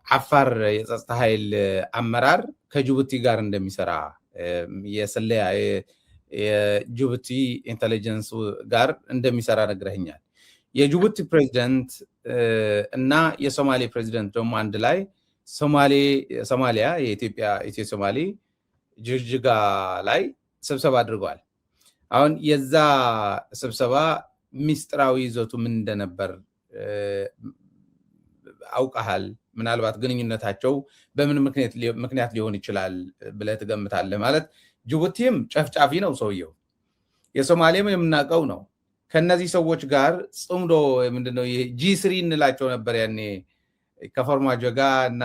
አፋር የጸጥታ ኃይል አመራር ከጅቡቲ ጋር እንደሚሰራ የሰለያ የጅቡቲ ኢንተለጀንስ ጋር እንደሚሰራ ነግረኛል። የጅቡቲ ፕሬዝዳንት እና የሶማሌ ፕሬዝዳንት ደግሞ አንድ ላይ ሶማሊያ ኢትዮ ሶማሌ ጅግጅጋ ላይ ስብሰባ አድርገዋል። አሁን የዛ ስብሰባ ሚስጥራዊ ይዘቱ ምን እንደነበር አውቀሃል? ምናልባት ግንኙነታቸው በምን ምክንያት ሊሆን ይችላል ብለህ ትገምታለህ? ማለት ጅቡቲም ጨፍጫፊ ነው ሰውየው፣ የሶማሌም የምናውቀው ነው። ከነዚህ ሰዎች ጋር ጽምዶ ምንድነው ጂ3 እንላቸው ነበር ያኔ ከፈርማጆ ጋር እና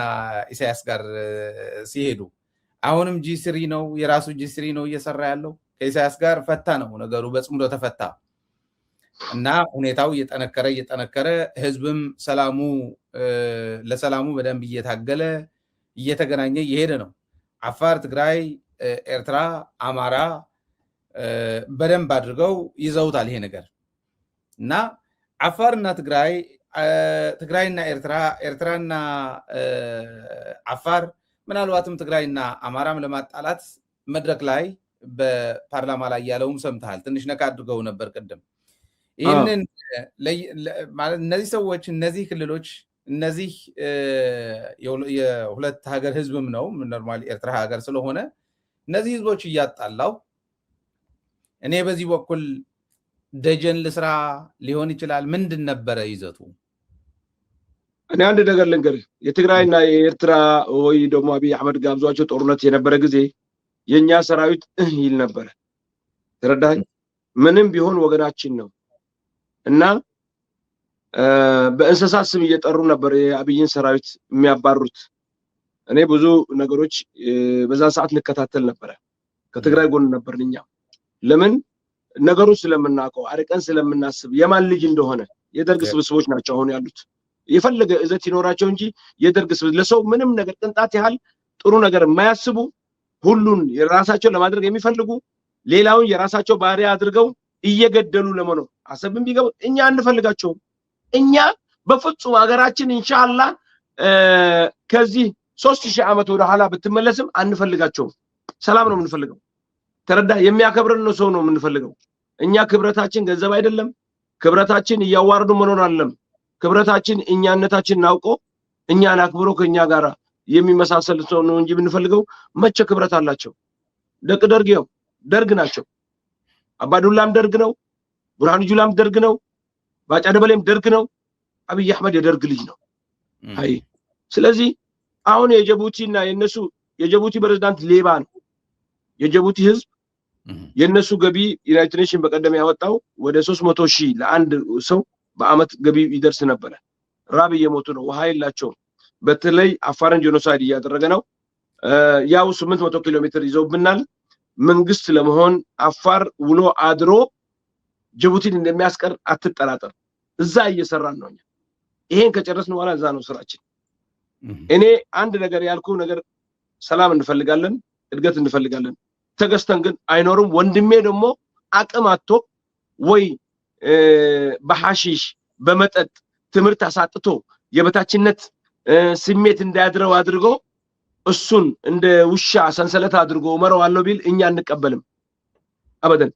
ኢሳያስ ጋር ሲሄዱ። አሁንም ጂ3 ነው፣ የራሱ ጂ3 ነው እየሰራ ያለው። ከኢሳያስ ጋር ፈታ ነው ነገሩ፣ በጽምዶ ተፈታ እና ሁኔታው እየጠነከረ ህዝብም ለሰላሙ በደንብ እየታገለ እየተገናኘ እየሄደ ነው። አፋር፣ ትግራይ፣ ኤርትራ፣ አማራ በደንብ አድርገው ይዘውታል ይሄ ነገር እና አፋርና ትግራይና ኤርትራና አፋር ምናልባትም ትግራይና አማራም ለማጣላት መድረክ ላይ በፓርላማ ላይ ያለውም ሰምተሃል። ትንሽ ነካ አድርገው ነበር ቅድም። ይህንን ማለት እነዚህ ሰዎች እነዚህ ክልሎች እነዚህ የሁለት ሀገር ህዝብም ነው ኖርማሊ ኤርትራ ሀገር ስለሆነ እነዚህ ህዝቦች እያጣላው እኔ በዚህ በኩል ደጀን ልስራ ሊሆን ይችላል። ምንድን ነበረ ይዘቱ? እኔ አንድ ነገር ልንገርህ። የትግራይና የኤርትራ ወይ ደግሞ አብይ አህመድ ጋብዟቸው ጦርነት የነበረ ጊዜ የኛ ሰራዊት ይል ነበረ። ተረዳኝ። ምንም ቢሆን ወገናችን ነው እና በእንስሳት ስም እየጠሩ ነበር የአብይን ሰራዊት የሚያባሩት። እኔ ብዙ ነገሮች በዛ ሰዓት ልከታተል ነበረ። ከትግራይ ጎን ነበር እኛ። ለምን ነገሩን ስለምናውቀው አርቀን ስለምናስብ የማን ልጅ እንደሆነ። የደርግ ስብስቦች ናቸው አሁን ያሉት። የፈለገ እዘት ይኖራቸው እንጂ የደርግ ስብስብ ለሰው ምንም ነገር ቅንጣት ያህል ጥሩ ነገር የማያስቡ ሁሉን የራሳቸው ለማድረግ የሚፈልጉ ሌላውን የራሳቸው ባሪያ አድርገው እየገደሉ ለመኖር አሰብም ቢገቡ እኛ አንፈልጋቸውም። እኛ በፍጹም ሀገራችን ኢንሻአላህ ከዚህ 3000 ዓመት ወደ ኋላ ብትመለስም አንፈልጋቸውም። ሰላም ነው የምንፈልገው። ተረዳ። የሚያከብረን ሰው ነው የምንፈልገው። እኛ ክብረታችን ገንዘብ አይደለም። ክብረታችን እያዋረዱ መኖር አይደለም። ክብረታችን እኛነታችን ናውቆ እኛን አክብሮ ከኛ ጋር የሚመሳሰል ሰው ነው እንጂ የምንፈልገው። መቼ ክብረት አላቸው? ደርግ ናቸው። አባዱላም ደርግ ነው። ብርሃኑ ጁላም ደርግ ነው። ባጫ ደበሌም ደርግ ነው። አብይ አህመድ የደርግ ልጅ ነው። አይ ስለዚህ አሁን የጅቡቲና የነሱ የጅቡቲ ፕሬዝዳንት ሌባ ነው። የጅቡቲ ህዝብ የነሱ ገቢ ዩናይትድ ኔሽን በቀደም ያወጣው ወደ 300,000 ለአንድ ሰው በአመት ገቢ ይደርስ ነበር። ራብ እየሞቱ ነው። ውሃ የላቸውም። በተለይ አፋርን ጄኖሳይድ እያደረገ ነው። ያው 800 ኪሎ ሜትር ይዘውብናል። መንግስት ለመሆን አፋር ውሎ አድሮ ጅቡቲን እንደሚያስቀር አትጠራጠር። እዛ እየሰራን ነው። ይሄን ከጨረስን በኋላ እዛ ነው ስራችን። እኔ አንድ ነገር ያልኩ ነገር ሰላም እንፈልጋለን፣ እድገት እንፈልጋለን። ተገስተን ግን አይኖርም። ወንድሜ ደግሞ አቅም አጥቶ ወይ በሐሺሽ በመጠጥ ትምህርት አሳጥቶ የበታችነት ስሜት እንዳያድረው አድርጎ እሱን እንደ ውሻ ሰንሰለት አድርጎ መረዋለሁ ቢል እኛ አንቀበልም አበደን።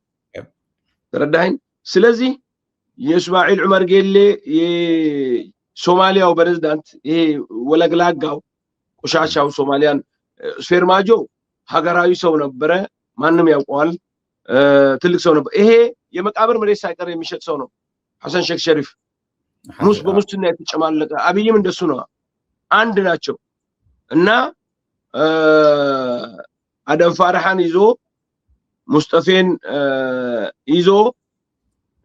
ተረዳኸኝ? ስለዚህ የእስማኤል ዑመር ጌሌ የሶማሊያው ፕሬዝዳንት ይሄ ወለግላጋው ቆሻሻው ሶማሊያን ፌርማጆ ሀገራዊ ሰው ነበረ። ማንም ያውቀዋል። ትልቅ ሰው ነበር። ይሄ የመቃብር መሬት ሳይቀር የሚሸጥ ሰው ነው። ሐሰን ሼክ ሸሪፍ በሙስና የተጨማለቀ። አብይም እንደሱ ነው። አንድ ናቸው እና አደም ፋርሃን ይዞ ሙስጠፌን ይዞ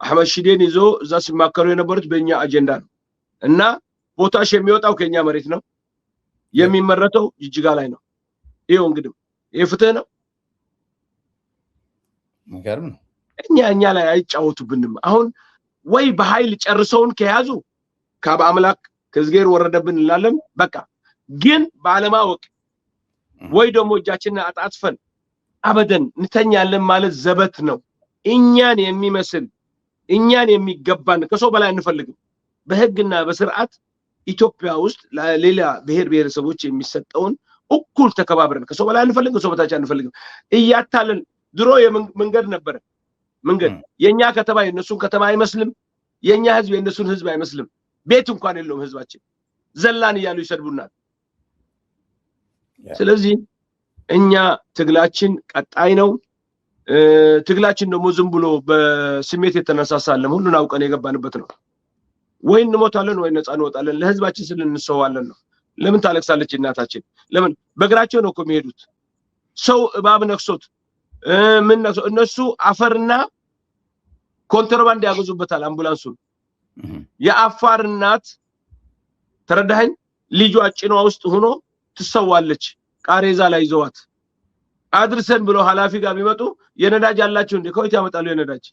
አህመድ ሺዴን ይዞ እዛ ሲማከሩ የነበሩት በእኛ አጀንዳ ነው እና ፖታሽ የሚወጣው ከኛ መሬት ነው፣ የሚመረተው ጅጅጋ ላይ ነው። ይሄው እንግዲህ ይሄ ፍትህ ነው። ነገርም ነው። እኛ ላይ አይጫወቱብንም። አሁን ወይ በኃይል ጨርሰውን ከያዙ ካብ አምላክ ከዝጌር ወረደብን እንላለን። በቃ ግን ባለማወቅ ወይ ደግሞ እጃችንን አጣጥፈን አበደን እንተኛለን ማለት ዘበት ነው። እኛን የሚመስል እኛን የሚገባን ከሰው በላይ አንፈልግም። በህግና በስርዓት ኢትዮጵያ ውስጥ ለሌላ ብሔር ብሔረሰቦች የሚሰጠውን እኩል ተከባብረን ከሰው በላይ አንፈልግም፣ ከሰው በታች አንፈልግም እያታለን ድሮ መንገድ ነበረ። መንገድ የኛ ከተማ የነሱን ከተማ አይመስልም፣ የኛ ህዝብ የነሱን ህዝብ አይመስልም። ቤት እንኳን የለውም ህዝባችን፣ ዘላን እያሉ ይሰድቡናል። ስለዚህ እኛ ትግላችን ቀጣይ ነው። ትግላችን ደግሞ ዝም ብሎ በስሜት የተነሳሳለም ሁሉን አውቀን የገባንበት ነው። ወይ እንሞታለን ወይ ነፃ እንወጣለን፣ ለህዝባችን ስል እንሰዋለን ነው። ለምን ታለቅሳለች እናታችን? ለምን በእግራቸው ነው እኮ የሚሄዱት። ሰው እባብ ነክሶት ምን ነክሶ እነሱ አፈርና ኮንትሮባንድ ያገዙበታል አምቡላንሱን። የአፋር እናት ተረዳኸኝ፣ ልጇ ጭኗ ውስጥ ሆኖ ትሰዋለች። ቃሬዛ ላይ ይዘዋት አድርሰን ብሎ ኃላፊ ጋር ቢመጡ የነዳጅ አላችሁ እንዴ? ከወት ያመጣሉ የነዳጅ?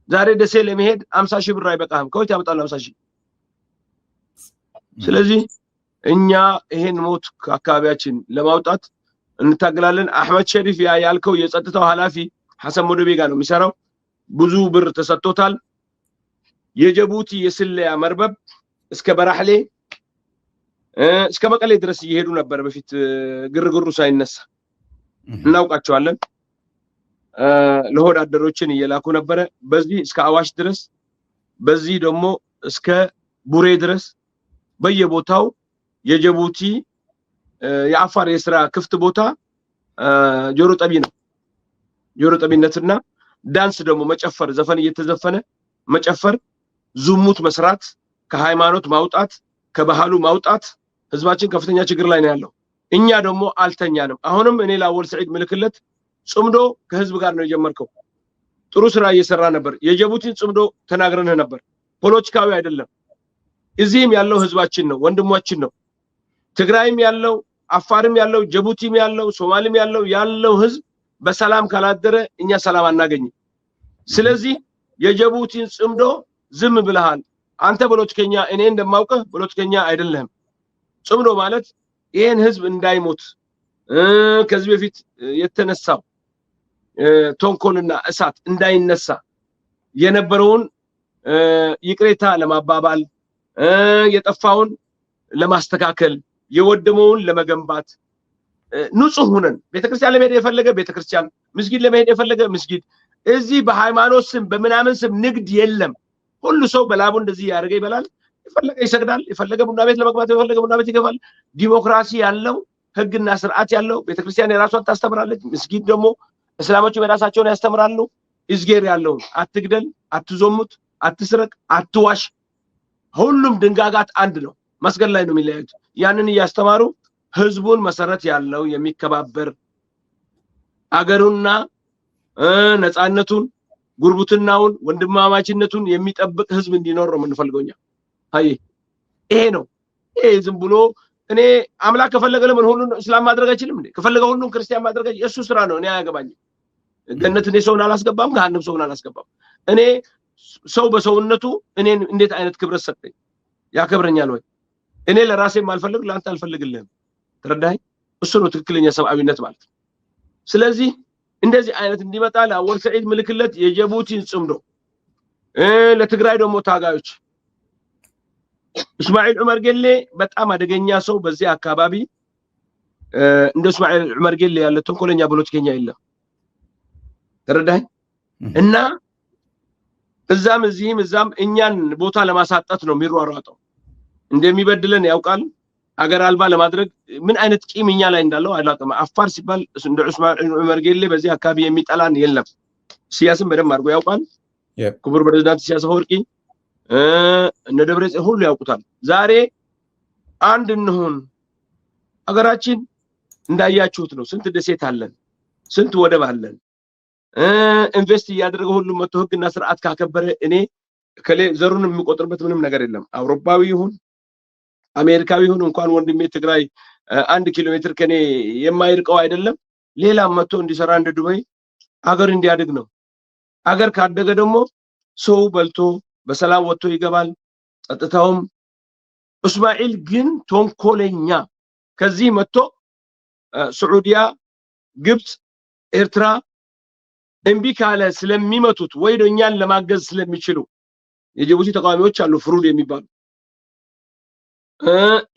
ዛሬ ደሴ ለመሄድ 50 ሺህ ብር አይበቃም፣ ከወት ያመጣሉ 50 ሺህ። ስለዚህ እኛ ይሄን ሞት ከአካባቢያችን ለማውጣት እንታገላለን። አህመድ ሸሪፍ ያልከው የጸጥታው ኃላፊ ሐሰን ሞዶቤ ጋር ነው የሚሰራው። ብዙ ብር ተሰጥቶታል። የጅቡቲ የስለያ መርበብ እስከ በራህሌ እስከ መቀሌ ድረስ እየሄዱ ነበር በፊት ግርግሩ ሳይነሳ፣ እናውቃቸዋለን። ለሆድ አደሮችን እየላኩ ነበረ። በዚህ እስከ አዋሽ ድረስ፣ በዚህ ደግሞ እስከ ቡሬ ድረስ በየቦታው የጅቡቲ የአፋር የስራ ክፍት ቦታ ጆሮ ጠቢ ነው። ጆሮ ጠቢነትና ዳንስ ደግሞ መጨፈር፣ ዘፈን እየተዘፈነ መጨፈር፣ ዝሙት መስራት፣ ከሃይማኖት ማውጣት፣ ከባህሉ ማውጣት ህዝባችን ከፍተኛ ችግር ላይ ነው ያለው። እኛ ደግሞ አልተኛንም። አሁንም እኔ ለአወል ሰዒድ ምልክለት ጽምዶ ከህዝብ ጋር ነው የጀመርከው። ጥሩ ስራ እየሰራ ነበር። የጅቡቲን ጽምዶ ተናግረንህ ነበር። ፖለቲካዊ አይደለም። እዚህም ያለው ህዝባችን ነው፣ ወንድሟችን ነው። ትግራይም ያለው፣ አፋርም ያለው፣ ጅቡቲም ያለው፣ ሶማሊም ያለው ህዝብ በሰላም ካላደረ እኛ ሰላም አናገኝም። ስለዚህ የጅቡቲን ጽምዶ ዝም ብለሃል አንተ። ፖለቲከኛ እኔ እንደማውቀህ ፖለቲከኛ አይደለህም። ጽምዶ ማለት ይሄን ህዝብ እንዳይሞት ከዚህ በፊት የተነሳው ተንኮልና እሳት እንዳይነሳ የነበረውን ይቅሬታ ለማባባል፣ የጠፋውን ለማስተካከል፣ የወደመውን ለመገንባት ንጹህ ሆነን ቤተክርስቲያን ለመሄድ የፈለገ ቤተክርስቲያን፣ መስጊድ ለመሄድ የፈለገ መስጊድ፣ እዚህ በሃይማኖት ስም በምናምን ስም ንግድ የለም። ሁሉ ሰው በላቡ እንደዚህ ያደርገ ይበላል፣ የፈለገ ይሰግዳል፣ የፈለገ ቡና ቤት ለመግባት የፈለገ ቡና ቤት ይገባል። ዲሞክራሲ ያለው ህግና ስርዓት ያለው ቤተክርስቲያን የራሷን ታስተምራለች፣ መስጊድ ደግሞ እስላሞች የራሳቸውን ያስተምራሉ። እዝጌር ያለው አትግደል፣ አትዞሙት፣ አትስረቅ፣ አትዋሽ፣ ሁሉም ድንጋጋት አንድ ነው። መስገድ ላይ ነው የሚለያዩት። ያንን እያስተማሩ ህዝቡን መሰረት ያለው የሚከባበር አገሩና ነፃነቱን፣ ጉርብትናውን፣ ወንድማማችነቱን የሚጠብቅ ህዝብ እንዲኖር ነው የምንፈልገውኛ። አይ ይሄ ነው። ይሄ ዝም ብሎ እኔ አምላክ ከፈለገ ለምን ሁሉን እስላም ማድረግ አይችልም እንዴ? ከፈለገ ሁሉን ክርስቲያን ማድረግ የሱ ስራ ነው። እኔ አያገባኝም። ገነት እኔ ሰውን አላስገባም፣ ገሃነም ሰውን አላስገባም። እኔ ሰው በሰውነቱ እኔን እንዴት አይነት ክብረት ሰጠኝ? ያከብረኛል ወይ? እኔ ለራሴ ማልፈልግ ለአንተ አልፈልግልህም። ተረዳኸኝ? እሱ ነው ትክክለኛ ሰብአዊነት ማለት ነው። ስለዚህ እንደዚህ አይነት እንዲመጣ ለአወል ሰዒድ ምልክለት የጅቡቲን ጽምዶ ለትግራይ ደግሞ ታጋዮች እስማኤል ዑመር ጌሌ በጣም አደገኛ ሰው በዚህ አካባቢ እንደ እስማኤል ዑመር ጌሌ ያለ ተንኮለኛ ፖለቲከኛ የለም። ተረዳኸኝ? እና እዛም እዚህም እዛም እኛን ቦታ ለማሳጣት ነው የሚሯሯጠው። እንደሚበድለን ያውቃል። አገር አልባ ለማድረግ ምን አይነት ቂም እኛ ላይ እንዳለው አላውቅም። አፋር ሲባል እንደ እስማኤል ዑመር ጌሌ በዚህ አካባቢ የሚጠላን የለም። ሲያስም በደንብ አድርጎ ያውቃል። ክቡር ፕሬዝዳንት ኢሳያስ አፈወርቂ እነ ደብረጽዮን ሁሉ ያውቁታል። ዛሬ አንድ እንሁን። አገራችን እንዳያችሁት ነው። ስንት ደሴት አለን፣ ስንት ወደብ አለን። ኢንቨስት እያደረገ ሁሉ መቶ ህግና ስርዓት ካከበረ እኔ ከሌ ዘሩን የሚቆጥርበት ምንም ነገር የለም። አውሮፓዊ ይሁን አሜሪካዊ ይሁን እንኳን ወንድሜ ትግራይ 1 ኪሎ ሜትር ከኔ የማይርቀው አይደለም። ሌላም መቶ እንዲሰራ እንደ ዱባይ አገር እንዲያድግ ነው። አገር ካደገ ደግሞ ሰው በልቶ በሰላም ወጥቶ ይገባል። ጸጥታውም እስማኤል ግን ተንኮለኛ ከዚህ መጥቶ ሳዑዲያ፣ ግብጽ፣ ኤርትራ እምቢ ካለ ስለሚመቱት ወይ እኛን ለማገዝ ስለሚችሉ የጅቡቲ ተቃዋሚዎች አሉ ፍሩድ የሚባሉ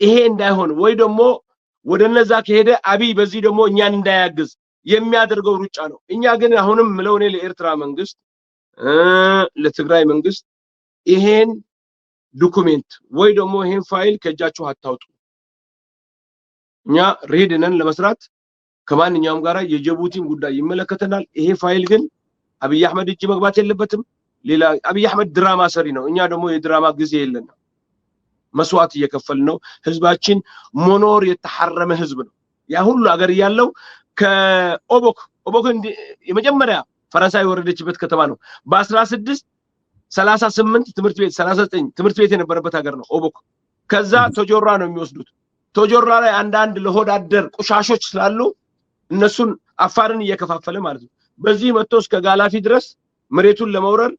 ይሄ እንዳይሆን ወይ ደግሞ ወደነዛ ከሄደ አብይ በዚህ ደግሞ እኛን እንዳያግዝ የሚያደርገው ሩጫ ነው። እኛ ግን አሁንም ምለው እኔ ለኤርትራ መንግስት ለትግራይ መንግስት ይሄን ዶኩሜንት ወይ ደግሞ ይሄን ፋይል ከእጃችሁ አታውጡ። እኛ ሬዲ ነን ለመስራት ከማንኛውም ጋራ የጅቡቲን ጉዳይ ይመለከተናል። ይሄ ፋይል ግን አብይ አህመድ እጅ መግባት የለበትም። ሌላ አብይ አህመድ ድራማ ሰሪ ነው። እኛ ደግሞ የድራማ ጊዜ የለንም። መስዋዕት እየከፈልን ነው። ህዝባችን መኖር የተሐረመ ህዝብ ነው። ያ ሁሉ አገር ያለው ከኦቦክ የመጀመሪያ ፈረንሳይ ወረደችበት ከተማ ነው። በ1638 ትምህርት ቤት 39 ትምህርት ቤት የነበረበት ሀገር ነው ኦቦክ። ከዛ ቶጆራ ነው የሚወስዱት። ቶጆራ ላይ አንዳንድ ለሆዳደር ቁሻሾች ስላሉ እነሱን አፋርን እየከፋፈለ ማለት ነው። በዚህ መጥቶ እስከ ጋላፊ ድረስ መሬቱን ለመውረር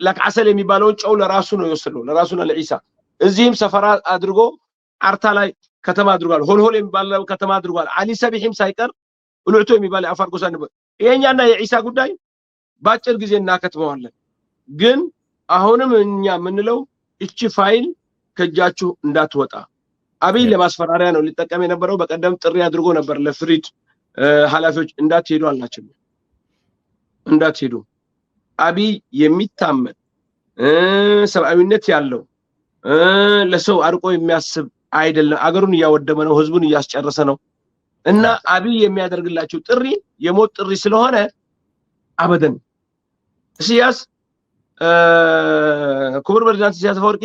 ለካሰል የሚባለውን ጨው ለራሱ ነው የወሰደው፣ ለራሱና ለኢሳ። እዚህም ሰፈራ አድርጎ አርታ ላይ ከተማ አድርጓል። ሆልሆል የሚባለው ከተማ አድርጓል። አሊ ሰቢሂም ሳይቀር ኡሉዕቶ የሚባል አፋር ጎሳ ነበር። የኛና የኢሳ ጉዳይ ባጭር ጊዜ እናከትመዋለን። ግን አሁንም እኛ የምንለው እቺ ፋይል ከጃችሁ እንዳትወጣ። አብይ ለማስፈራሪያ ነው ሊጠቀም የነበረው። በቀደም ጥሪ አድርጎ ነበር ለፍሪድ ኃላፊዎች እንዳትሄዱ አልናቸው። እንዳትሄዱ አብይ የሚታመን ሰብአዊነት ያለው ለሰው አርቆ የሚያስብ አይደለም። አገሩን እያወደመ ነው፣ ህዝቡን እያስጨረሰ ነው። እና አብይ የሚያደርግላቸው ጥሪ የሞት ጥሪ ስለሆነ አበደን ኢሳያስ ክቡር ፕሬዝዳንት ኢሳያስ አፈወርቂ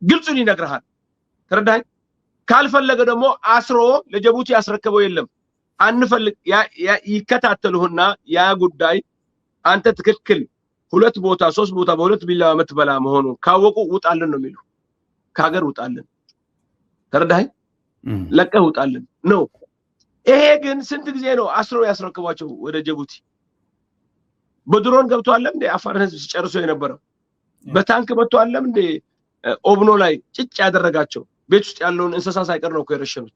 ግልጹን ይነግርሃል። ተረዳኝ። ካልፈለገ ደግሞ አስሮ ለጅቡቲ ያስረከበው የለም። አንፈልግ ይከታተሉና ያ ጉዳይ አንተ ትክክል 2 ቦታ 3 ቦታ በ2 ቢላዋ የምትበላ መሆኑን ካወቁ ውጣልን ነው የሚሉ። ከሀገር ውጣልን። ተረዳኝ። ለቀህ ውጣልን ነው። ይሄ ግን ስንት ጊዜ ነው አስሮ ያስረክቧቸው ወደ ጅቡቲ? በድሮን ገብቶ አለም እንደ አፋር ህዝብ ሲጨርሶ የነበረው በታንክ መጥቶ አለም እንደ ኦብኖ ላይ ጭጭ ያደረጋቸው ቤት ውስጥ ያለውን እንስሳ ሳይቀር ነው የረሸኑት።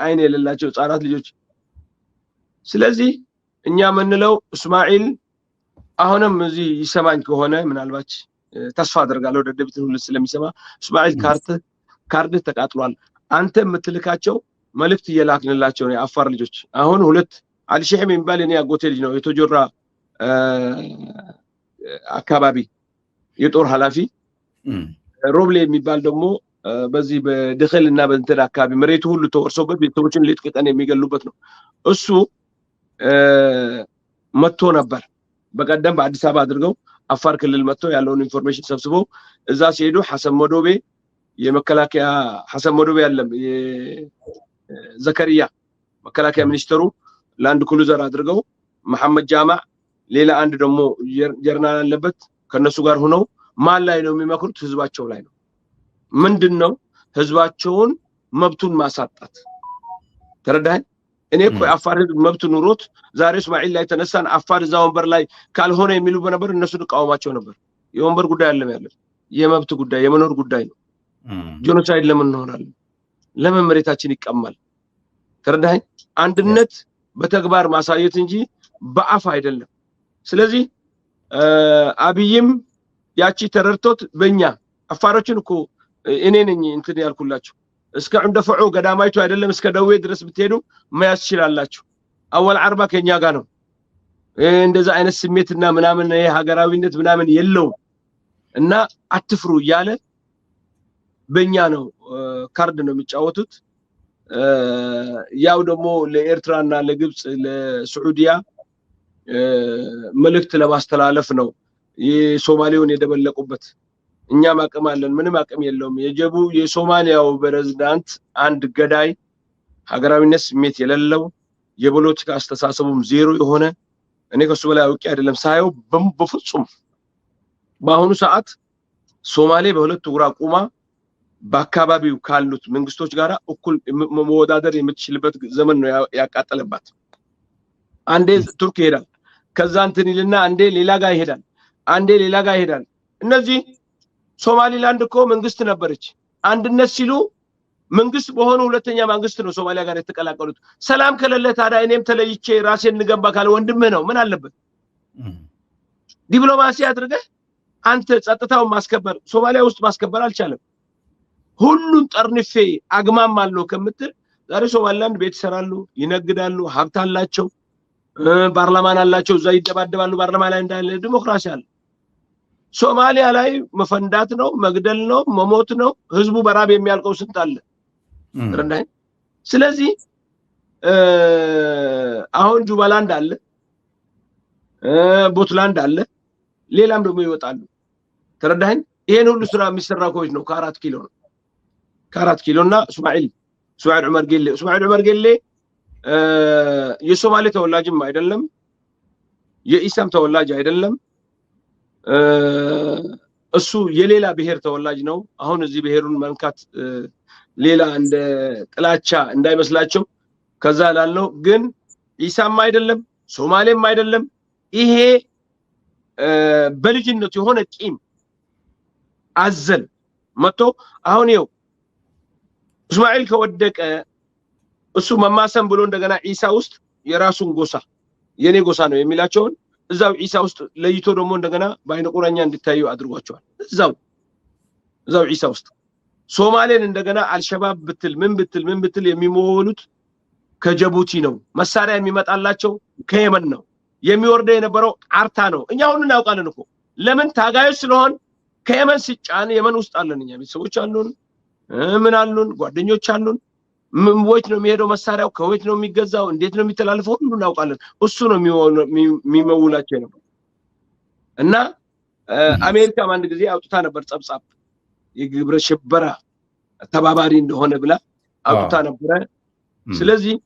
አይኔ የሌላቸው ህፃናት ልጆች። ስለዚህ እኛ የምንለው እስማኤል አሁንም እዚህ ይሰማኝ ከሆነ ምናልባት ተስፋ አደርጋለሁ ደደቢትን ሁሉ ስለሚሰማ እስማኤል ካርድ ተቃጥሏል። አንተ የምትልካቸው መልእክት እየላክንላቸው ነው የአፋር ልጆች። አሁን 2 አልሸህም የሚባል የኔ አጎቴ ልጅ ነው የቶጆራ አካባቢ የጦር ኃላፊ፣ ሮብሌ የሚባል ደግሞ በዚህ በድኸልና በእንትን አካባቢ መሬቱ ሁሉ ተወርሶበት ቤተሰቦችን ሌት ቀን የሚገሉበት ነው። እሱ መጥቶ ነበር በቀደም በአዲስ አበባ አድርገው አፋር ክልል መጥቶ ያለውን ኢንፎርሜሽን ሰብስበው እዛ ሲሄዱ ሐሰን መዶቤ የመከላከያ ሐሰን መዶቤ ያለም የዘከሪያ መከላከያ ሚኒስተሩ ላንድ ክሩዘር አድርገው መሐመድ ጃማዕ ሌላ አንድ ደግሞ ጀርናል አለበት ከነሱ ጋር ሆነው ማን ላይ ነው የሚመክሩት? ህዝባቸው ላይ ነው። ምንድነው ህዝባቸውን መብቱን ማሳጣት። ተረዳኸኝ? እኔ እኮ አፋር ህዝብ መብት ኑሮት ዛሬ እስማኤል ላይ ተነሳን አፋር እዛ ወንበር ላይ ካልሆነ የሚሉ በነበር እነሱ ተቃውማቸው ነበር። የወንበር ጉዳይ አይደለም ያለው፣ የመብት ጉዳይ የመኖር ጉዳይ ነው። ጄኖሳይድ ለምን እንሆናለን? ለምን መሬታችን ይቀማል? ተረዳኸኝ? አንድነት በተግባር ማሳየት እንጂ በአፍ አይደለም። ስለዚህ አብይም ያቺ ተረርቶት በእኛ አፋሮችን እኮ እኔ ነኝ እንትን ያልኩላችሁ እስከ እንደፈዑ ገዳማይቱ አይደለም እስከ ደዌ ድረስ ብትሄዱ ማያስ ይችላልላችሁ። አወል አርባ ከኛ ጋር ነው። እንደዛ አይነት ስሜትና ምናምን የሀገራዊነት ምናምን የለው እና አትፍሩ እያለ በእኛ ነው ካርድ ነው የሚጫወቱት። ያው ደግሞ ለኤርትራና ለግብጽ ለሳዑዲያ መልእክት ለማስተላለፍ ነው የሶማሌውን የደበለቁበት። እኛም አቅም አለን፣ ምንም አቅም የለውም። የሶማሊያው ፕሬዝዳንት አንድ ገዳይ፣ ሀገራዊነት ስሜት የሌለው የፖለቲካ አስተሳሰቡም ዜሮ የሆነ እኔ ከሱ በላይ አውቄ አይደለም ሳየው በፍጹም በአሁኑ ሰዓት ሶማሌ በሁለት እግሯ ቆማ በአካባቢው ካሉት መንግስቶች ጋራ እኩል መወዳደር የምትችልበት ዘመን ነው ያቃጠለባት። አንዴ ቱርክ ይሄዳል፣ ከዛ እንትን ይልና አንዴ ሌላ ጋር ይሄዳል፣ አንዴ ሌላ ጋር ይሄዳል። እነዚህ ሶማሊላንድ እኮ መንግስት ነበረች። አንድነት ሲሉ መንግስት በሆነ ሁለተኛ መንግስት ነው ሶማሊያ ጋር የተቀላቀሉት። ሰላም ከሌለ ታዲያ እኔም ተለይቼ ራሴን እንገባ ካለ ወንድምህ ነው ምን አለበት? ዲፕሎማሲ አድርገህ አንተ ጸጥታውን ማስከበር ሶማሊያ ውስጥ ማስከበር አልቻለም። ሁሉን ጠርንፌ አግማም አለው ከምትል ዛሬ ሶማሊላንድ ቤት ይሰራሉ፣ ይነግዳሉ፣ ሀብት አላቸው፣ ፓርላማን አላቸው፣ እዛ ይደባደባሉ። ፓርላማ ላይ እንዳለ ዲሞክራሲ አለ። ሶማሊያ ላይ መፈንዳት ነው፣ መግደል ነው፣ መሞት ነው። ህዝቡ በራብ የሚያልቀው ስንት አለ ረዳይ። ስለዚህ አሁን ጁባላንድ አለ፣ ቡንትላንድ አለ፣ ሌላም ደግሞ ይወጣሉ። ተረዳኸኝ? ይሄን ሁሉ ስራ የሚሰራ ኮች ነው ከ4 ኪሎ ነው። ከ4 ኪሎ እና እስማኤል ዑመር ጌሌ የሶማሌ ተወላጅም አይደለም፣ የኢሳም ተወላጅ አይደለም። እሱ የሌላ ብሔር ተወላጅ ነው። አሁን እዚህ ብሔሩን መንካት ሌላ እንደ ጥላቻ እንዳይመስላቸው ከዛ ላልነው። ግን ኢሳም አይደለም፣ ሶማሌም አይደለም። ይሄ በልጅነቱ የሆነ ቂም አዘል መጥቶ አሁን ይኸው እስማኤል ከወደቀ እሱ መማሰን ብሎ እንደገና ኢሳ ውስጥ የራሱን ጎሳ የኔ ጎሳ ነው የሚላቸውን እዛው ኢሳ ውስጥ ለይቶ ደግሞ እንደገና በአይነ ቁራኛ እንዲታዩ አድርጓቸዋል። እዛው ኢሳ ውስጥ ሶማሌን እንደገና አልሸባብ ብትል ምን ብትል የሚሞሉት ከጅቡቲ ነው። መሳሪያ የሚመጣላቸው ከየመን ነው። የሚወርደው የነበረው አርታ ነው። እኛ ሁሉ እናውቃለን እኮ ለምን ታጋዮች ስለሆን ከየመን ሲጫን የመን ውስጥ አለን። እኛ ቤተሰቦች አሉን፣ ምን አሉን፣ ጓደኞች አሉን። ወይት ነው የሚሄደው መሳሪያው፣ ከወይት ነው የሚገዛው፣ እንዴት ነው የሚተላለፈው ሁሉ እናውቃለን። እሱ ነው የሚመውላቸው ነበር። እና አሜሪካም አንድ ጊዜ አውጥታ ነበር ጸብጻብ የግብረ ሽበራ ተባባሪ እንደሆነ ብላ አውጥታ ነበረ። ስለዚህ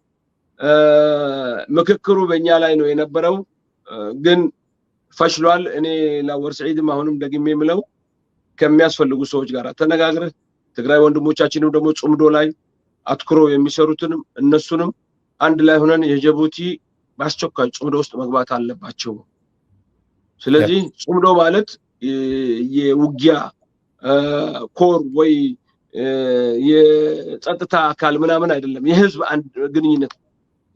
ምክክሩ በእኛ ላይ ነው የነበረው፣ ግን ፈሽሏል። እኔ ላወር ሰዒድም አሁንም ደግሜ የምለው ከሚያስፈልጉ ሰዎች ጋር ተነጋግረህ ትግራይ ወንድሞቻችንም ደግሞ ጹምዶ ላይ አትኩሮ የሚሰሩትንም እነሱንም አንድ ላይ ሆነን የጅቡቲ በአስቸኳይ ጹምዶ ውስጥ መግባት አለባቸው። ስለዚህ ጹምዶ ማለት የውጊያ ኮር ወይ የጸጥታ አካል ምናምን አይደለም፣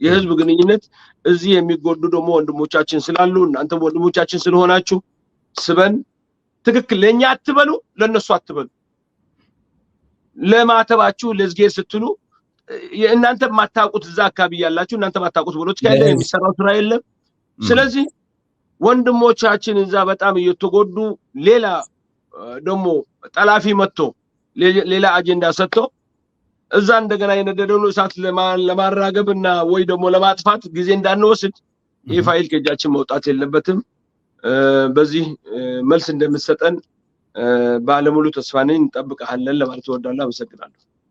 የህዝብ ግንኙነት። እዚህ የሚጎዱ ደግሞ ወንድሞቻችን ስላሉ እናንተም ወንድሞቻችን ስለሆናችሁ ስበን ትክክል ለኛ አትበሉ፣ ለነሱ አትበሉ። ለማተባችሁ ለዝጌር ስትሉ እናንተ ማታውቁት እዛ አካባቢ ያላችሁ እናንተ ማታውቁት ፖለቲካ ያለ የሚሰራው ስራ የለም። ስለዚህ ወንድሞቻችን እዛ በጣም እየተጎዱ ሌላ ደግሞ ጠላፊ መጥቶ ሌላ አጀንዳ ሰጥቶ እዛ እንደገና የነደደውን እሳት ለማራገብና ወይ ደግሞ ለማጥፋት ጊዜ እንዳንወስድ ይህ ፋይል ከእጃችን መውጣት የለበትም። በዚህ መልስ እንደምትሰጠን ባለሙሉ ተስፋ ነኝ። እንጠብቅሃለን ለማለት እወዳለሁ። አመሰግናለሁ።